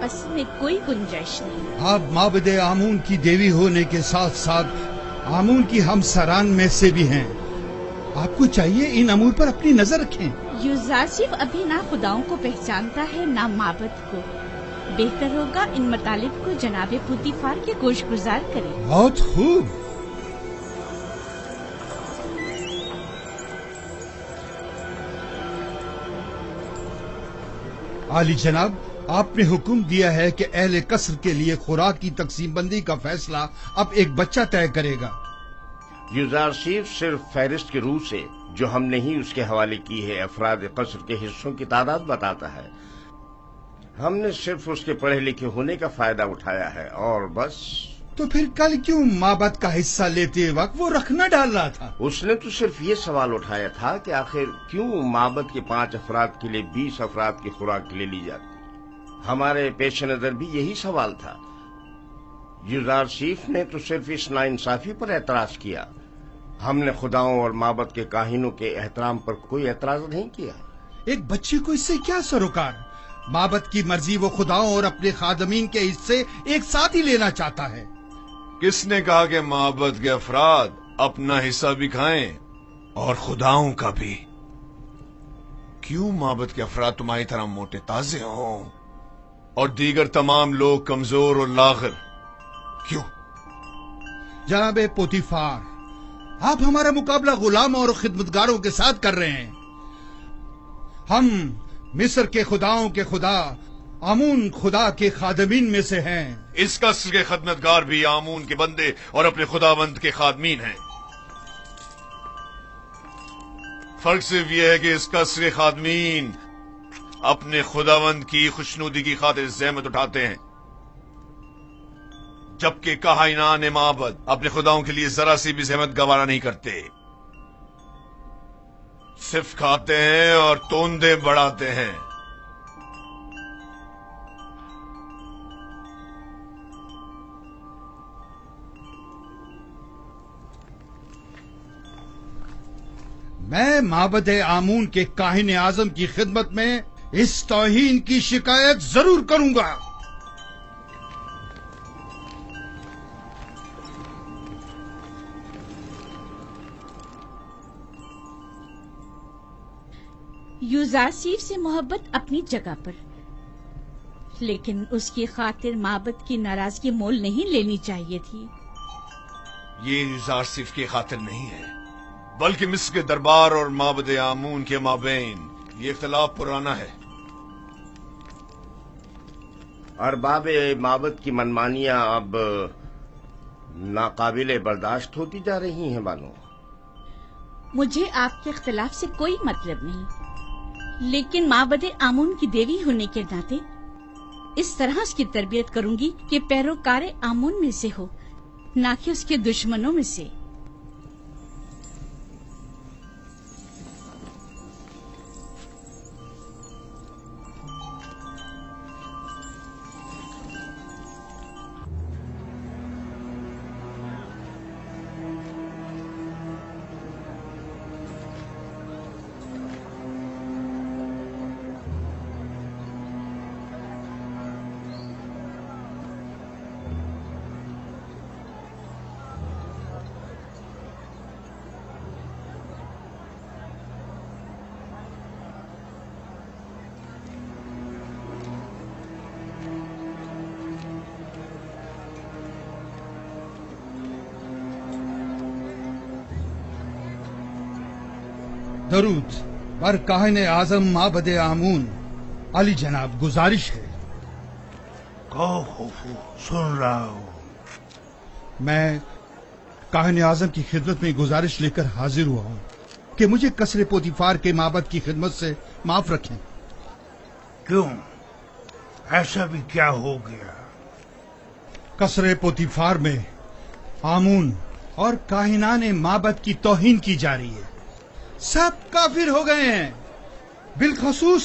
قصر میں کوئی گنجائش نہیں. آپ معبد آمون کی دیوی ہونے کے ساتھ ساتھ آمون کی ہمسران میں سے بھی ہیں. آپ کو چاہیے ان امور پر اپنی نظر رکھیں. یوزاسف ابھی نہ خداؤں کو پہچانتا ہے نہ معبد کو. بہتر ہوگا ان مطالب کو جناب پوتیفار کے گوش گزار کرے. بہت خوب. عالی جناب، آپ نے حکم دیا ہے کہ اہل قصر کے لیے خوراک کی تقسیم بندی کا فیصلہ اب ایک بچہ طے کرے گا. یوزارسیف صرف فہرست کے روح سے جو ہم نے ہی اس کے حوالے کی ہے افراد قصر کے حصوں کی تعداد بتاتا ہے. ہم نے صرف اس کے پڑھے لکھے ہونے کا فائدہ اٹھایا ہے اور بس. تو پھر کل کیوں معبد کا حصہ لیتے وقت وہ رکھنا ڈال رہا تھا؟ اس نے تو صرف یہ سوال اٹھایا تھا کہ آخر کیوں معبد کے 5 افراد کے لیے 20 افراد کی خوراک کے لیے لی جاتی. ہمارے پیش نظر بھی یہی سوال تھا. یوزارسیف نے تو صرف اس ناانصافی پر اعتراض کیا. ہم نے خداؤں اور معبد کے کاہنوں کے احترام پر کوئی اعتراض نہیں کیا. ایک بچے کو اس سے کیا سروکار؟ معبد کی مرضی وہ خداؤں اور اپنے خادمین کے حصے ایک ساتھ ہی لینا چاہتا ہے. کس نے کہا کہ معبد کے افراد اپنا حصہ بھی کھائیں اور خداؤں کا بھی؟ کیوں معبد کے افراد تمہاری طرح موٹے تازے ہوں اور دیگر تمام لوگ کمزور اور لاغر؟ کیوں؟ جناب پوتیفار، آپ ہمارا مقابلہ غلاموں اور خدمتگاروں کے ساتھ کر رہے ہیں. ہم مصر کے خداؤں کے خدا آمون خدا کے خادمین میں سے ہیں. اس قصر کے خدمتگار بھی آمون کے بندے اور اپنے خداوند کے خادمین ہیں. فرق صرف یہ ہے کہ اس قصر کے خادمین اپنے خداوند کی خوشنودی کی خاطر زحمت اٹھاتے ہیں، جبکہ کاہنان معبد اپنے خداؤں کے لیے ذرا سی بھی زحمت گوارا نہیں کرتے. صرف کھاتے ہیں اور توندے بڑھاتے ہیں. میں معبد آمون کے کاہن اعظم کی خدمت میں اس توہین کی شکایت ضرور کروں گا. یوزاسیف سے محبت اپنی جگہ پر، لیکن اس کی خاطر معبد کی ناراضگی مول نہیں لینی چاہیے تھی. یہ یوزارسیف کی خاطر نہیں ہے، بلکہ مصر کے دربار اور معبد آمون کے مابین یہ اختلاف پرانا ہے. ارباب معبد کی منمانیاں اب ناقابل برداشت ہوتی جا رہی ہیں. بانو، مجھے آپ کے اختلاف سے کوئی مطلب نہیں، لیکن معبد آمون کی دیوی ہونے کے ناطے اس طرح اس کی تربیت کروں گی کہ پیروکار آمون میں سے ہو، نہ کہ اس کے دشمنوں میں سے. درود بر کاہن اعظم معبد آمون. علی جناب، گزارش ہے. سن رہا ہوں. میں کاہن اعظم کی خدمت میں گزارش لے کر حاضر ہوا ہوں کہ مجھے قصر پوتیفار کے معبد کی خدمت سے معاف رکھیں. کیوں؟ ایسا بھی کیا ہو گیا؟ قصر پوتیفار میں آمون اور کاہنان معبد کی توہین کی جا رہی ہے. سب کافر ہو گئے ہیں، بالخصوص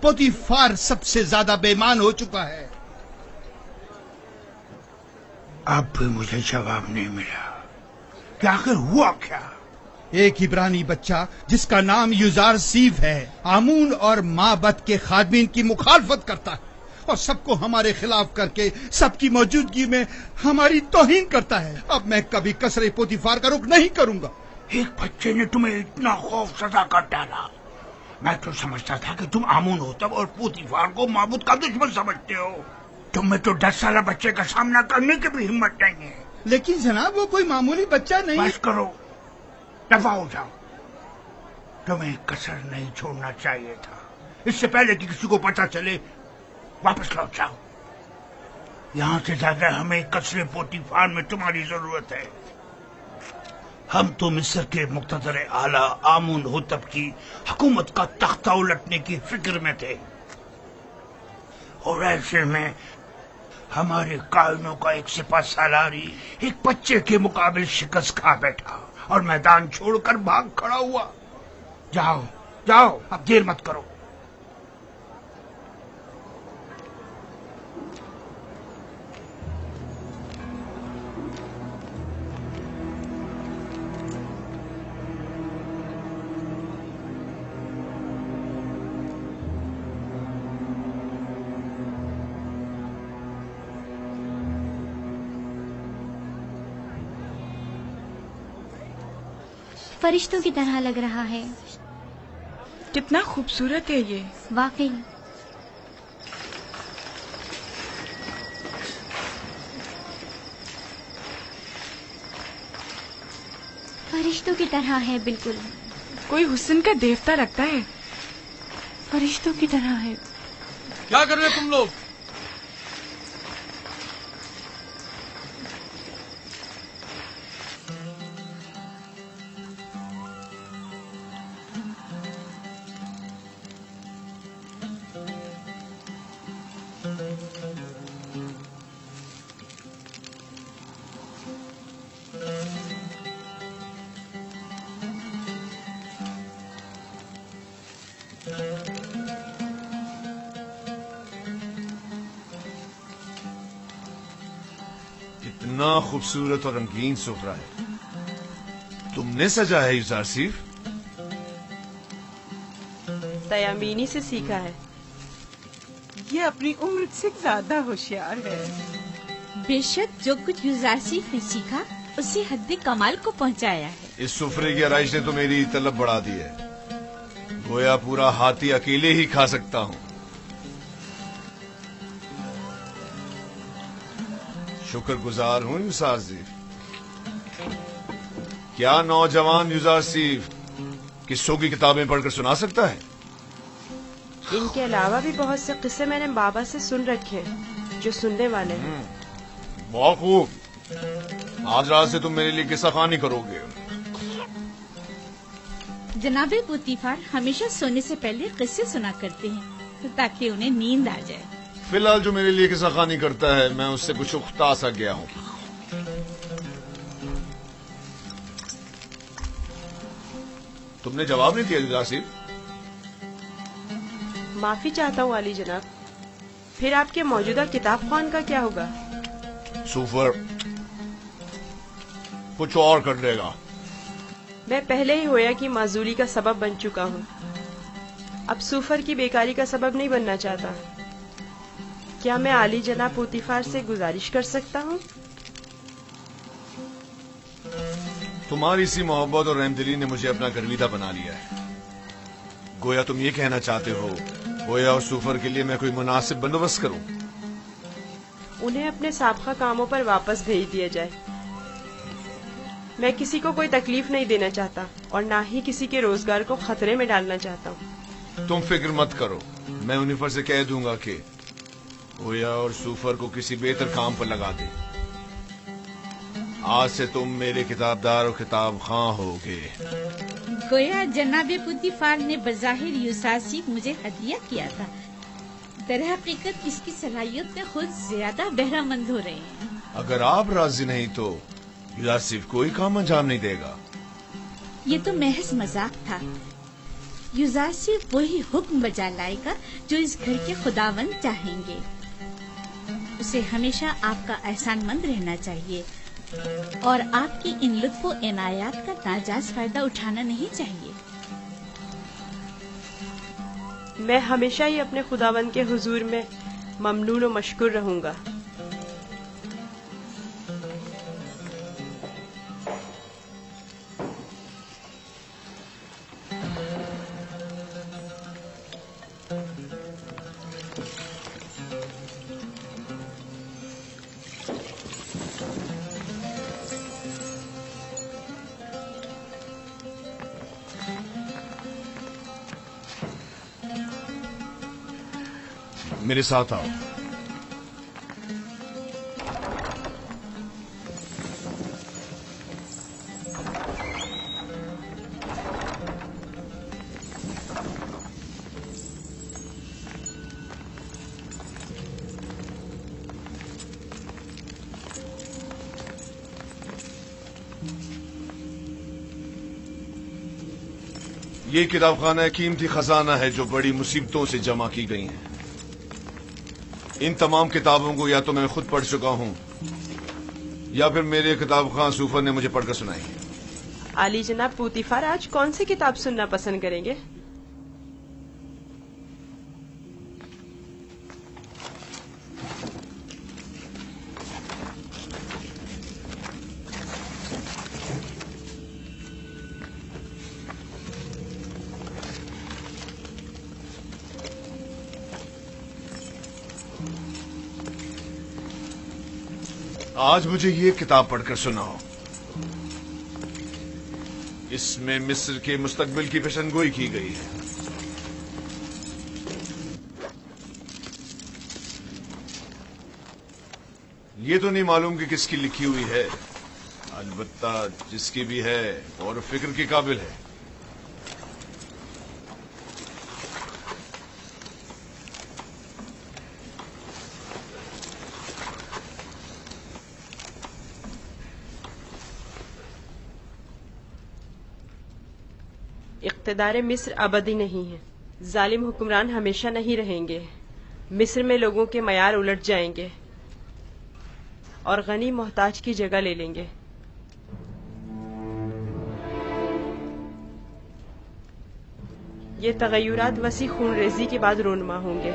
پوتیفار سب سے زیادہ بے ایمان ہو چکا ہے. اب بھی مجھے جواب نہیں ملا کہ آخر ہوا کیا. ایک عبرانی بچہ جس کا نام یوزار سیف ہے آمون اور معبد کے خادمین کی مخالفت کرتا ہے اور سب کو ہمارے خلاف کر کے سب کی موجودگی میں ہماری توہین کرتا ہے. اب میں کبھی قصر پوتیفار کا رخ نہیں کروں گا. ایک بچے نے تمہیں اتنا خوف زدہ کر ڈالا. میں تو سمجھتا تھا کہ تم آمون ہوتب اور پوتیفار کو معبود کا دشمن سمجھتے ہو. تم میں تو 10 سالہ بچے کا سامنا کرنے کی بھی ہمت نہیں ہے. لیکن جناب وہ کوئی معمولی بچہ نہیں. بس کرو، دفع ہو جاؤ. تمہیں قصر نہیں چھوڑنا چاہیے تھا. اس سے پہلے کہ کسی کو پتہ چلے واپس لوٹ جاؤ. یہاں سے زیادہ ہمیں قصر پوتیفار میں تمہاری ضرورت ہے. ہم تو مصر کے مقتدر اعلیٰ آمون ہوتب کی حکومت کا تختہ الٹنے کی فکر میں تھے، اور ایسے میں ہمارے قائدوں کا ایک سپہ سالاری ایک بچے کے مقابل شکست کھا بیٹھا اور میدان چھوڑ کر بھاگ کھڑا ہوا. جاؤ جاؤ، اب دیر مت کرو. فرشتوں کی طرح لگ رہا ہے. کتنا خوبصورت ہے یہ. واقعی. فرشتوں کی طرح ہے بالکل. کوئی حسن کا دیوتا لگتا ہے. فرشتوں کی طرح ہے. کیا کر رہے تم لوگ؟ اتنا خوبصورت اور رنگین سفرہ ہے. تم نے سجا ہے یوزار سیف؟ تیامینی سے سیکھا ہے. یہ اپنی عمر سے زیادہ ہوشیار ہے. بے شک جو کچھ یوزار سیف نے سیکھا اسے حد کمال کو پہنچایا ہے. اس سفرے کی آرائش نے تو میری طلب بڑھا دی ہے. گویا پورا ہاتھی اکیلے ہی کھا سکتا ہوں. شکر گزار ہوں یوزار سیف. کیا نوجوان یوزار سیف قصوں کی کتابیں پڑھ کر سنا سکتا ہے؟ ان کے علاوہ بھی بہت سے قصے میں نے بابا سے سن رکھے جو سننے والے ہیں. بہت خوب. آج رات سے تم میرے لیے قصہ خوانی کرو گے. جناب پوتیفار ہمیشہ سونے سے پہلے قصے سنا کرتے ہیں تاکہ انہیں نیند آ جائے. فی الحال جو میرے لیے قصہ خوانی کرتا ہے میں اس سے کچھ اختا سا گیا ہوں. تم نے جواب نہیں دیا یوزار سیف. معافی چاہتا ہوں علی جناب. پھر آپ کے موجودہ کتاب خوان کا کیا ہوگا؟ سوفر کچھ اور کر لے گا. میں پہلے ہی ہویا کی معذوری کا سبب بن چکا ہوں. اب سوفر کی بیکاری کا سبب نہیں بننا چاہتا. کیا میں علی جناب پوتیفار سے گزارش کر سکتا ہوں؟ تمہاری سی محبت اور رحمدلی نے مجھے اپنا گرویدہ بنا لیا ہے. گویا تم یہ کہنا چاہتے ہو گویا اور سوفر کے لیے میں کوئی مناسب بندوبست کروں. انہیں اپنے سابقہ کاموں پر واپس بھیج دیا جائے. میں کسی کو کوئی تکلیف نہیں دینا چاہتا اور نہ ہی کسی کے روزگار کو خطرے میں ڈالنا چاہتا ہوں. تم فکر مت کرو. میں انہیں سے کہہ دوں گا کہ گویا اور سوفر کو کسی بہتر کام پر لگا دے. آج سے تم میرے کتابدار اور کتاب خواں ہوگے. گویا جناب پوتیفار نے بظاہر یوزار سیف مجھے ہدیہ کیا تھا. در حقیقت اس کی صلاحیت میں خود زیادہ بہرہ مند ہو رہے ہیں. اگر آپ راضی نہیں تو یوزار سیف کوئی کام انجام نہیں دے گا. یہ تو محض مذاق تھا. یوزار سیف وہی حکم بجا لائے گا جو اس گھر کے خداوند چاہیں گے. اسے ہمیشہ آپ کا احسان مند رہنا چاہیے اور آپ کی ان لطف و عنایات کا ناجائز فائدہ اٹھانا نہیں چاہیے۔ میں ہمیشہ ہی اپنے خداوند کے حضور میں ممنون و مشکور رہوں گا۔ میرے ساتھ آؤ۔ یہ کتاب خانہ قیمتی خزانہ ہے جو بڑی مصیبتوں سے جمع کی گئی ہیں۔ ان تمام کتابوں کو یا تو میں خود پڑھ چکا ہوں یا پھر میرے کتاب خان سوفر نے مجھے پڑھ کر سنائی ہے۔ عالی جناب پوتیفار آج کون سی کتاب سننا پسند کریں گے؟ آج مجھے یہ کتاب پڑھ کر سناؤ۔ اس میں مصر کے مستقبل کی پیشن گوئی کی گئی ہے۔ یہ تو نہیں معلوم کہ کس کی لکھی ہوئی ہے، البتہ جس کی بھی ہے اور فکر کے قابل ہے۔ اقتدار مصر ابدی نہیں ہے، ظالم حکمران ہمیشہ نہیں رہیں گے۔ مصر میں لوگوں کے معیار الٹ جائیں گے اور غنی محتاج کی جگہ لے لیں گے۔ یہ تغیرات وسیع خون ریزی کے بعد رونما ہوں گے۔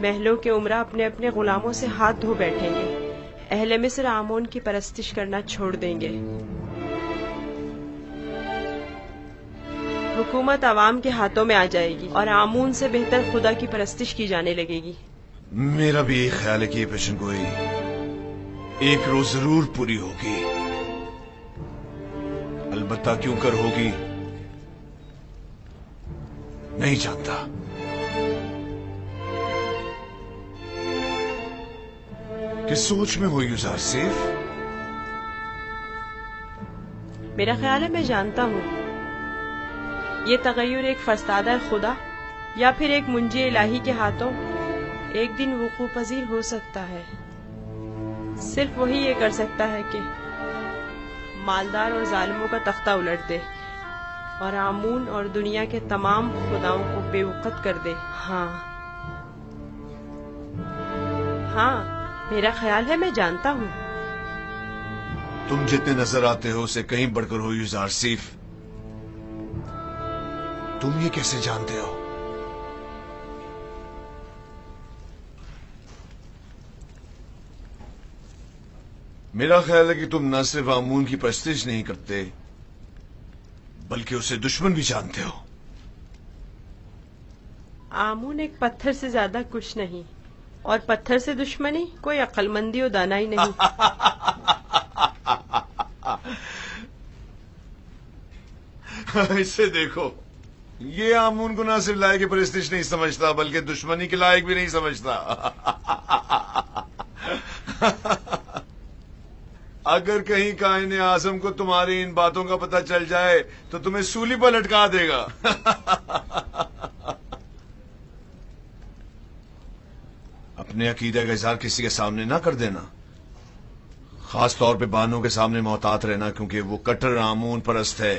محلوں کے عمرا اپنے اپنے غلاموں سے ہاتھ دھو بیٹھیں گے۔ اہل مصر آمون کی پرستش کرنا چھوڑ دیں گے۔ حکومت عوام کے ہاتھوں میں آ جائے گی اور آمون سے بہتر خدا کی پرستش کی جانے لگے گی۔ میرا بھی ایک خیال ہے کہ یہ پیشن گوئی ایک روز ضرور پوری ہوگی، البتہ کیوں کر ہوگی نہیں جانتا۔ کس سوچ میں ہو یوزار سیف؟ میرا خیال ہے میں جانتا ہوں۔ یہ تغیر ایک فرستادہ خدا یا پھر ایک منجی الہی کے ہاتھوں ایک دن وقوع پذیر ہو سکتا ہے۔ صرف وہی یہ کر سکتا ہے کہ مالدار اور ظالموں کا تختہ الٹ دے اور آمون اور دنیا کے تمام خداؤں کو بے وقت کر دے۔ ہاں میرا خیال ہے میں جانتا ہوں۔ تم جتنے نظر آتے ہو اسے کہیں بڑھ کر ہو یوزار سیف۔ تم یہ کیسے جانتے ہو؟ میرا خیال ہے کہ تم نہ صرف آمون کی پرستش نہیں کرتے بلکہ اسے دشمن بھی جانتے ہو۔ آمون ایک پتھر سے زیادہ کچھ نہیں، اور پتھر سے دشمنی کوئی عقل مندی و دانائی نہیں۔ اسے دیکھو، یہ آمون کو نہ صرف لائق پرستش نہیں سمجھتا بلکہ دشمنی کے لائق بھی نہیں سمجھتا۔ اگر کہیں کائن اعظم کو تمہاری ان باتوں کا پتہ چل جائے تو تمہیں سولی پر لٹکا دے گا۔ اپنے عقیدہ کا اظہار کسی کے سامنے نہ کر دینا، خاص طور پہ بانوں کے سامنے محتاط رہنا کیونکہ وہ کٹر آمون پرست ہے۔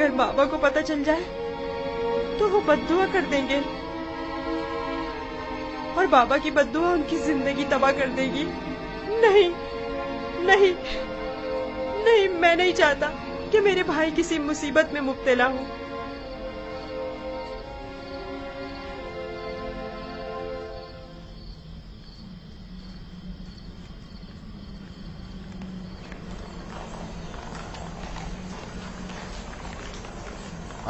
اگر بابا کو پتہ چل جائے تو وہ بددعا کر دیں گے اور بابا کی بددعا ان کی زندگی تباہ کر دے گی. نہیں نہیں نہیں، میں نہیں چاہتا کہ میرے بھائی کسی مصیبت میں مبتلا ہوں.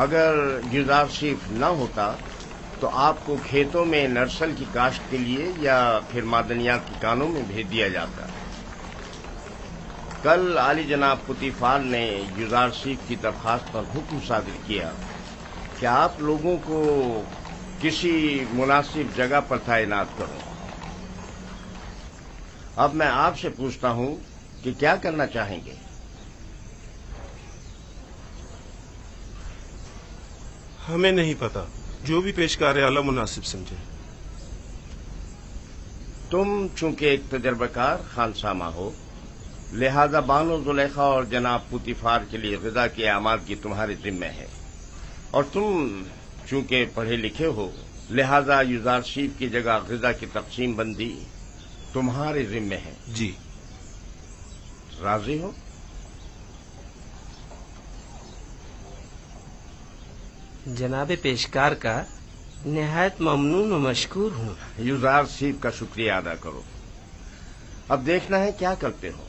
اگر گلزار شریف نہ ہوتا تو آپ کو کھیتوں میں نرسل کی کاشت کے لیے یا پھر معدنیات کی کانوں میں بھیج دیا جاتا. کل عالی جناب پوتیفار نے گلزار شریف کی درخواست پر حکم صادر کیا کہ آپ لوگوں کو کسی مناسب جگہ پر تعینات کروں. اب میں آپ سے پوچھتا ہوں کہ کیا کرنا چاہیں گے؟ ہمیں نہیں پتا، جو بھی پیشکار اعلیٰ مناسب سمجھے. تم چونکہ ایک تجربہ کار خانسامہ ہو، لہذا بانو زلیخا اور جناب پوتیفار کے لیے غذا کے اعمال کی تمہارے ذمہ ہے، اور تم چونکہ پڑھے لکھے ہو، لہذا یزار شیف کی جگہ غذا کی تقسیم بندی تمہارے ذمہ ہے. جی. راضی ہو؟ جناب پیشکار کا نہایت ممنون و مشکور ہوں. یزار شیف کا شکریہ ادا کرو. اب دیکھنا ہے کیا کرتے ہو.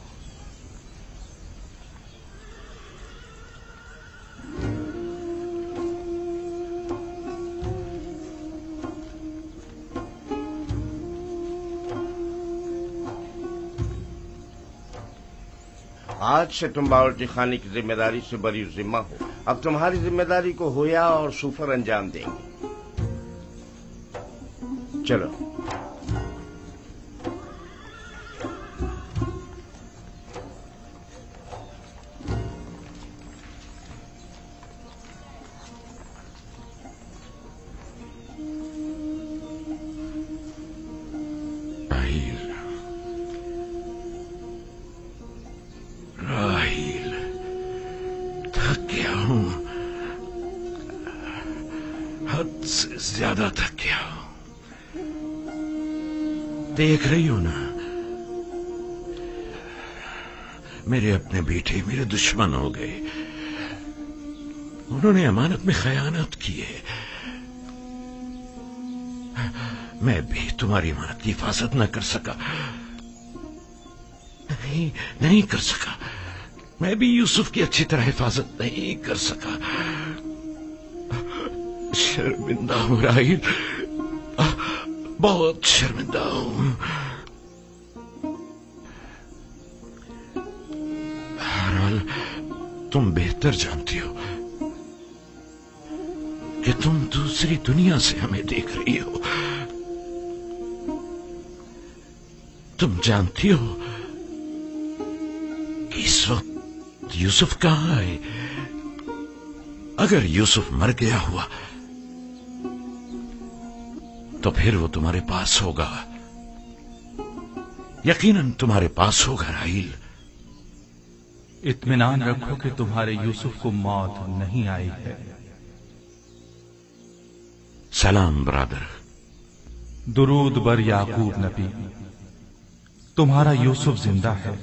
آج سے تم باورچی خانے کی ذمہ داری سے بری ذمہ ہو. اب تمہاری ذمہ داری کو ہویا اور سوفر انجام دیں گے. چلو. زیادہ تھک گیا. دیکھ رہی ہو نا، میرے اپنے بیٹے میرے دشمن ہو گئے. انہوں نے امانت میں خیانت کی ہے. میں بھی تمہاری امانت کی حفاظت نہ کر سکا. نہیں کر سکا. میں بھی یوسف کی اچھی طرح حفاظت نہیں کر سکا. شرمندہ ہوں راہیل، بہت شرمندہ ہوں. بہرحال تم بہتر جانتی ہو کہ تم دوسری دنیا سے ہمیں دیکھ رہی ہو. تم جانتی ہو کہ اس وقت یوسف کہاں ہے. اگر یوسف مر گیا ہوا تو پھر وہ تمہارے پاس ہوگا. یقیناً تمہارے پاس ہوگا راہیل. اطمینان رکھو کہ تمہارے یوسف کو موت نہیں آئی ہے. سلام برادر. درود بر یعقوب نبی. تمہارا یوسف زندہ ہے.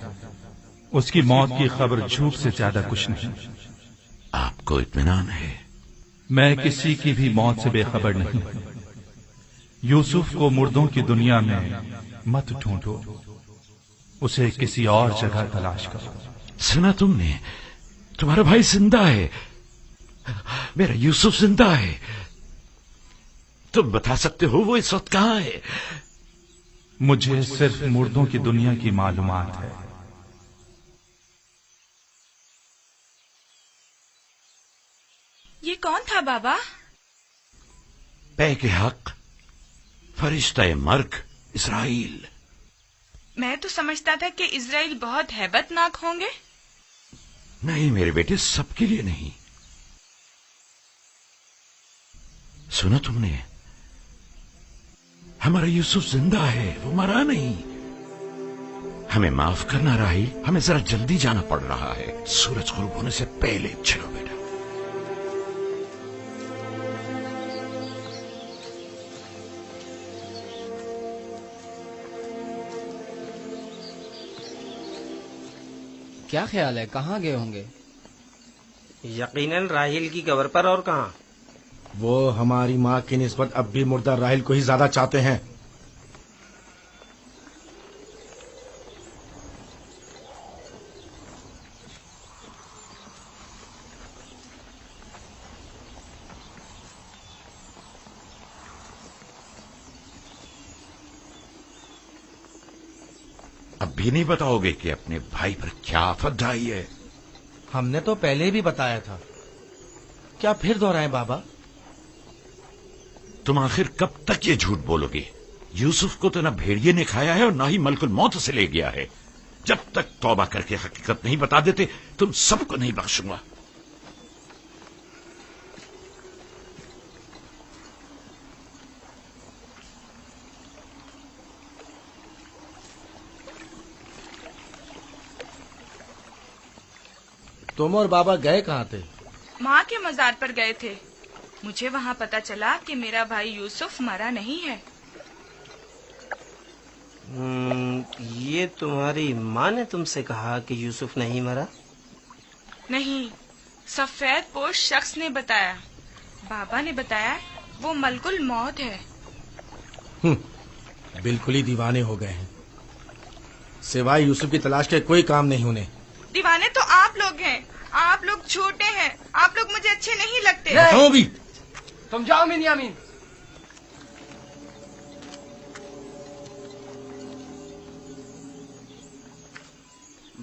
اس کی موت کی خبر جھوٹ سے زیادہ کچھ نہیں. آپ کو اطمینان ہے؟ میں کسی کی بھی موت سے بے خبر نہیں ہوں. یوسف کو مردوں کی دنیا میں مت ڈھونڈو، اسے کسی اور جگہ تلاش کرو. سنا تم نے؟ تمہارا بھائی زندہ ہے. میرا یوسف زندہ ہے. تم بتا سکتے ہو وہ اس وقت کہاں ہے؟ مجھے صرف مردوں کی دنیا کی معلومات ہے. یہ کون تھا بابا؟ پے کے حق فرشتہ مرگ اسرائیل. میں تو سمجھتا تھا کہ اسرائیل بہت ہیبت ناک ہوں گے. نہیں میرے بیٹے، سب کے لیے نہیں. سنا تم نے؟ ہمارا یوسف زندہ ہے، وہ مرا نہیں. ہمیں معاف کرنا راہیل، ہمیں ذرا جلدی جانا پڑ رہا ہے. سورج غروب ہونے سے پہلے. چلو بیٹا. کیا خیال ہے کہاں گئے ہوں گے؟ یقیناً راحیل کی قبر پر، اور کہاں؟ وہ ہماری ماں کی نسبت اب بھی مردہ راحیل کو ہی زیادہ چاہتے ہیں۔ اب بھی نہیں بتاؤ گے کہ اپنے بھائی پر کیا آفت ڈھائی ہے؟ ہم نے تو پہلے بھی بتایا تھا، کیا پھر دہرائیں بابا؟ تم آخر کب تک یہ جھوٹ بولو گے؟ یوسف کو تو نہ بھیڑیے نے کھایا ہے اور نہ ہی ملک الموت سے لے گیا ہے۔ جب تک توبہ کر کے حقیقت نہیں بتا دیتے تم سب کو نہیں بخشوں گا۔ تم اور بابا گئے کہاں تھے؟ ماں کے مزار پر گئے تھے۔ مجھے وہاں پتا چلا کہ میرا بھائی یوسف مرا نہیں ہے۔ یہ تمہاری ماں نے تم سے کہا کہ یوسف نہیں مرا؟ نہیں، سفید پوش شخص نے بتایا۔ بابا نے بتایا وہ ملک الموت ہے۔ بالکل ہی دیوانے ہو گئے ہیں، سوائے یوسف کی تلاش کے کوئی کام نہیں انہیں۔ دیوانے تو آپ لوگ ہیں، آپ لوگ جھوٹے ہیں، آپ لوگ مجھے اچھے نہیں لگتے۔ تم جاؤ بنیامین۔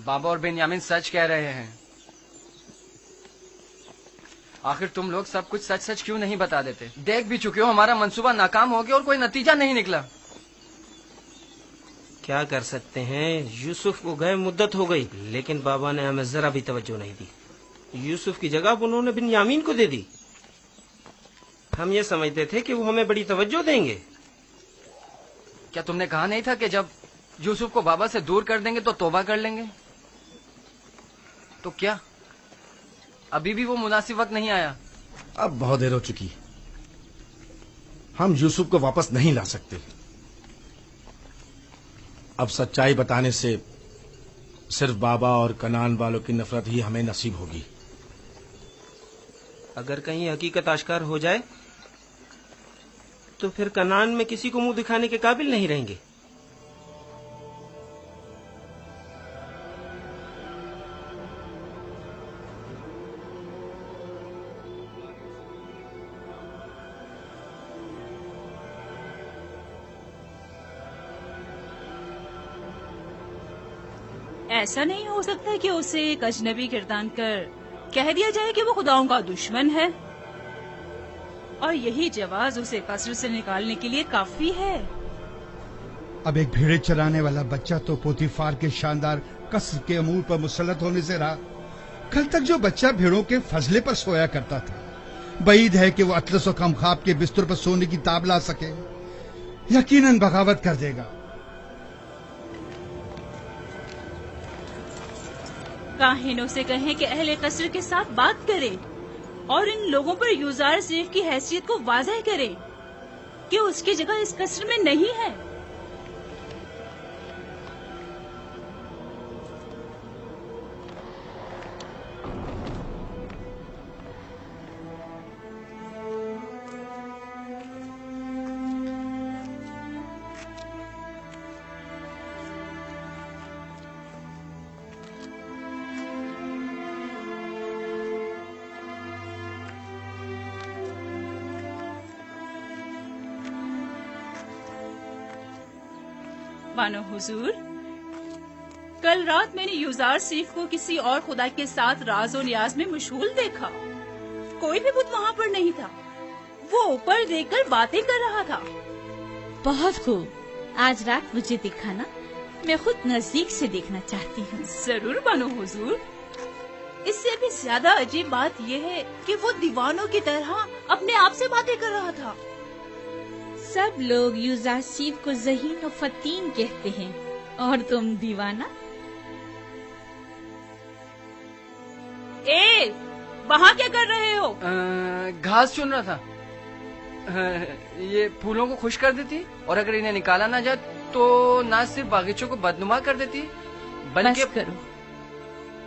بابا اور بنیامین سچ کہہ رہے ہیں۔ آخر تم لوگ سب کچھ سچ سچ کیوں نہیں بتا دیتے؟ دیکھ بھی چکے ہو ہمارا منصوبہ ناکام ہو گیا اور کوئی نتیجہ نہیں نکلا۔ کیا کر سکتے ہیں، یوسف کو گئے مدت ہو گئی، لیکن بابا نے ہمیں ذرا بھی توجہ نہیں دی۔ یوسف کی جگہ انہوں نے بنیامین کو دے دی۔ ہم یہ سمجھتے تھے کہ وہ ہمیں بڑی توجہ دیں گے۔ کیا تم نے کہا نہیں تھا کہ جب یوسف کو بابا سے دور کر دیں گے تو توبہ کر لیں گے؟ تو کیا ابھی بھی وہ مناسب وقت نہیں آیا؟ اب بہت دیر ہو چکی، ہم یوسف کو واپس نہیں لا سکتے۔ اب سچائی بتانے سے صرف بابا اور کنان والوں کی نفرت ہی ہمیں نصیب ہوگی۔ اگر کہیں حقیقت آشکار ہو جائے تو پھر کنان میں کسی کو منہ دکھانے کے قابل نہیں رہیں گے۔ ایسا نہیں ہو سکتا کہ اسے ایک اجنبی گردان کر کہہ دیا جائے کہ وہ خداؤں کا دشمن ہے، اور یہی جواز اسے قصر سے نکالنے کے لیے کافی ہے۔ اب ایک بھیڑے چرانے والا بچہ تو پوتیفار کے شاندار قصر کے امور پر مسلط ہونے سے رہا۔ کل تک جو بچہ بھیڑوں کے فضلے پر سویا کرتا تھا، بعید ہے کہ وہ اطلس و خمخاب کے بستر پر سونے کی تاب لا سکے۔ یقیناً بغاوت کر دے گا۔ کاہنوں سے کہیں کہ اہل قصر کے ساتھ بات کرے اور ان لوگوں پر یوزار صرف کی حیثیت کو واضح کرے کہ اس کی جگہ اس قصر میں نہیں ہے۔ بانو حضور، کل رات میں نے یوزار سیف کو کسی اور خدا کے ساتھ راز و نیاز میں مشغول دیکھا۔ کوئی بھی بت وہاں پر نہیں تھا، وہ اوپر دیکھ کر باتیں کر رہا تھا۔ بہت خوب، آج رات مجھے دکھانا، میں خود نزدیک سے دیکھنا چاہتی ہوں۔ ضرور بانو حضور۔ اس سے بھی زیادہ عجیب بات یہ ہے کہ وہ دیوانوں کی طرح اپنے آپ سے باتیں کر رہا تھا۔ سب لوگ یوزاسیف کو ذہین و فتین کہتے ہیں، اور تم دیوانہ۔ وہاں کیا کر رہے ہو؟ گھاس چن رہا تھا۔ یہ پھولوں کو خشک کر دیتی، اور اگر انہیں نکالا نہ جائے تو نہ صرف باغیچوں کو بدنما کر دیتی بلکہ… بس کرو،